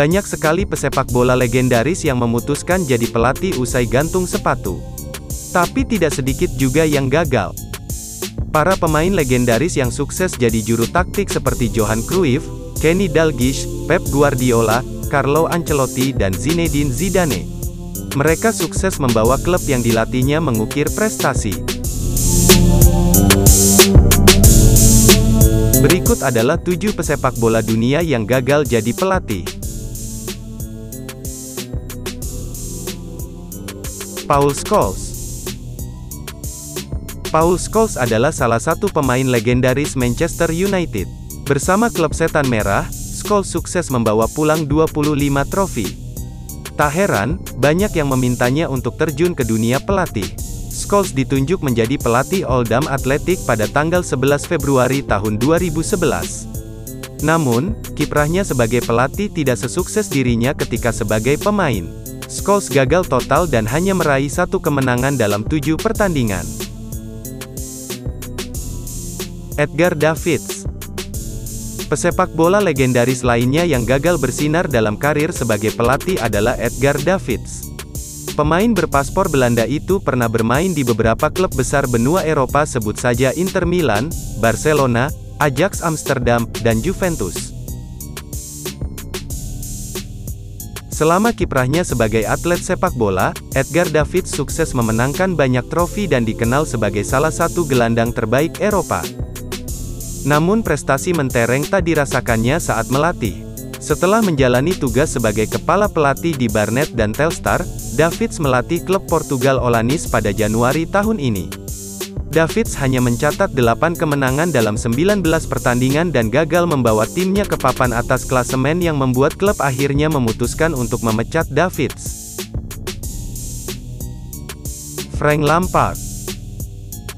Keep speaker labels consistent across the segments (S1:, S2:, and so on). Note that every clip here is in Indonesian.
S1: Banyak sekali pesepak bola legendaris yang memutuskan jadi pelatih usai gantung sepatu. Tapi tidak sedikit juga yang gagal. Para pemain legendaris yang sukses jadi juru taktik seperti Johan Cruyff, Kenny Dalglish, Pep Guardiola, Carlo Ancelotti dan Zinedine Zidane. Mereka sukses membawa klub yang dilatihnya mengukir prestasi. Berikut adalah 7 pesepak bola dunia yang gagal jadi pelatih. Paul Scholes. Paul Scholes adalah salah satu pemain legendaris Manchester United. Bersama klub Setan Merah, Scholes sukses membawa pulang 25 trofi. Tak heran, banyak yang memintanya untuk terjun ke dunia pelatih. Scholes ditunjuk menjadi pelatih Oldham Athletic pada tanggal 11 Februari tahun 2011. Namun, kiprahnya sebagai pelatih tidak sesukses dirinya ketika sebagai pemain. Scholes gagal total dan hanya meraih 1 kemenangan dalam 7 pertandingan. Edgar Davids. Pesepak bola legendaris lainnya yang gagal bersinar dalam karir sebagai pelatih adalah Edgar Davids. Pemain berpaspor Belanda itu pernah bermain di beberapa klub besar benua Eropa, sebut saja Inter Milan, Barcelona, Ajax Amsterdam, dan Juventus. Selama kiprahnya sebagai atlet sepak bola, Edgar Davids sukses memenangkan banyak trofi dan dikenal sebagai salah satu gelandang terbaik Eropa. Namun prestasi mentereng tak dirasakannya saat melatih. Setelah menjalani tugas sebagai kepala pelatih di Barnet dan Telstar, Davids melatih klub Portugal Olanis pada Januari tahun ini. Davids hanya mencatat 8 kemenangan dalam 19 pertandingan dan gagal membawa timnya ke papan atas klasemen yang membuat klub akhirnya memutuskan untuk memecat Davids. Frank Lampard.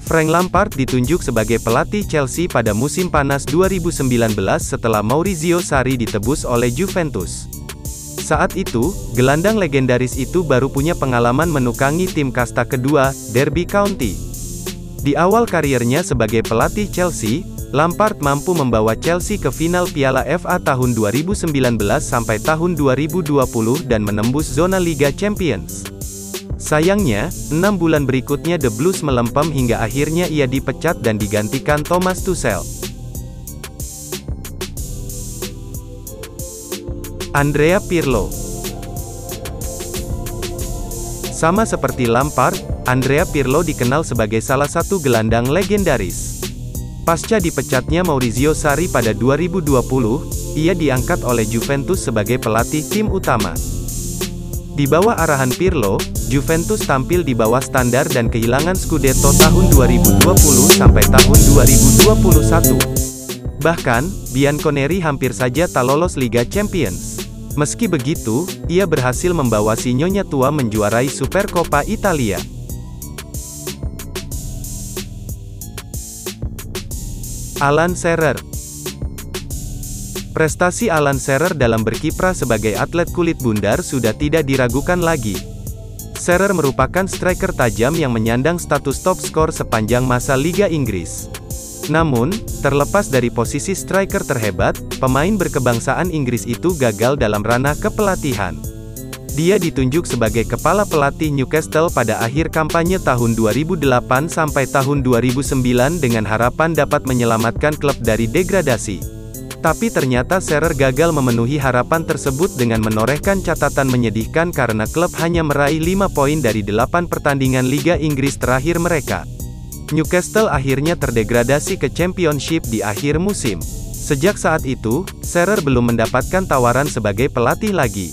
S1: Frank Lampard ditunjuk sebagai pelatih Chelsea pada musim panas 2019 setelah Maurizio Sarri ditebus oleh Juventus. Saat itu, gelandang legendaris itu baru punya pengalaman menukangi tim kasta kedua, Derby County. Di awal kariernya sebagai pelatih Chelsea, Lampard mampu membawa Chelsea ke final Piala FA tahun 2019 sampai tahun 2020 dan menembus zona Liga Champions. Sayangnya, 6 bulan berikutnya The Blues melempem hingga akhirnya ia dipecat dan digantikan Thomas Tuchel. Andrea Pirlo. Sama seperti Lampard, Andrea Pirlo dikenal sebagai salah satu gelandang legendaris. Pasca dipecatnya Maurizio Sarri pada 2020, ia diangkat oleh Juventus sebagai pelatih tim utama. Di bawah arahan Pirlo, Juventus tampil di bawah standar dan kehilangan Scudetto tahun 2020 sampai tahun 2021. Bahkan, Bianconeri hampir saja tak lolos Liga Champions. Meski begitu, ia berhasil membawa si Nyonya tua menjuarai Supercoppa Italia. Alan Shearer. Prestasi Alan Shearer dalam berkiprah sebagai atlet kulit bundar sudah tidak diragukan lagi. Shearer merupakan striker tajam yang menyandang status top skor sepanjang masa Liga Inggris. Namun, terlepas dari posisi striker terhebat, pemain berkebangsaan Inggris itu gagal dalam ranah kepelatihan. Dia ditunjuk sebagai kepala pelatih Newcastle pada akhir kampanye tahun 2008 sampai tahun 2009 dengan harapan dapat menyelamatkan klub dari degradasi. Tapi ternyata Shearer gagal memenuhi harapan tersebut dengan menorehkan catatan menyedihkan karena klub hanya meraih 5 poin dari 8 pertandingan Liga Inggris terakhir mereka. Newcastle akhirnya terdegradasi ke Championship di akhir musim. Sejak saat itu, Shearer belum mendapatkan tawaran sebagai pelatih lagi.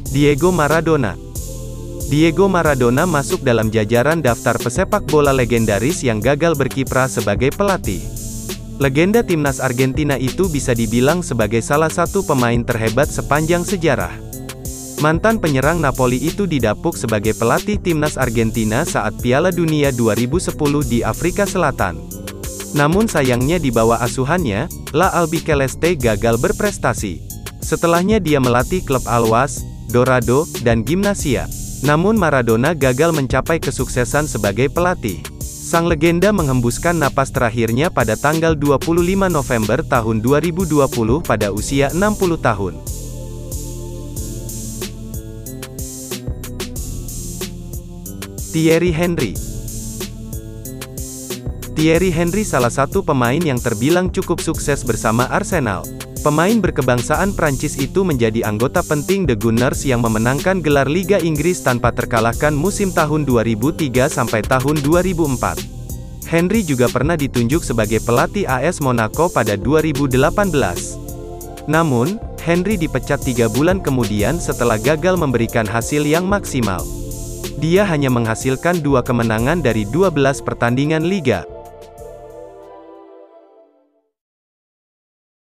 S1: Diego Maradona. Diego Maradona masuk dalam jajaran daftar pesepak bola legendaris yang gagal berkiprah sebagai pelatih. Legenda timnas Argentina itu bisa dibilang sebagai salah satu pemain terhebat sepanjang sejarah. Mantan penyerang Napoli itu didapuk sebagai pelatih timnas Argentina saat Piala Dunia 2010 di Afrika Selatan. Namun sayangnya di bawah asuhannya, La Albiceleste gagal berprestasi. Setelahnya dia melatih klub Alwas, Dorado, dan Gimnasia. Namun Maradona gagal mencapai kesuksesan sebagai pelatih. Sang legenda menghembuskan napas terakhirnya pada tanggal 25 November tahun 2020 pada usia 60 tahun. Thierry Henry. Thierry Henry salah satu pemain yang terbilang cukup sukses bersama Arsenal. Pemain berkebangsaan Prancis itu menjadi anggota penting The Gunners yang memenangkan gelar Liga Inggris tanpa terkalahkan musim tahun 2003 sampai tahun 2004. Henry juga pernah ditunjuk sebagai pelatih AS Monaco pada 2018. Namun, Henry dipecat 3 bulan kemudian setelah gagal memberikan hasil yang maksimal. Dia hanya menghasilkan 2 kemenangan dari 12 pertandingan liga.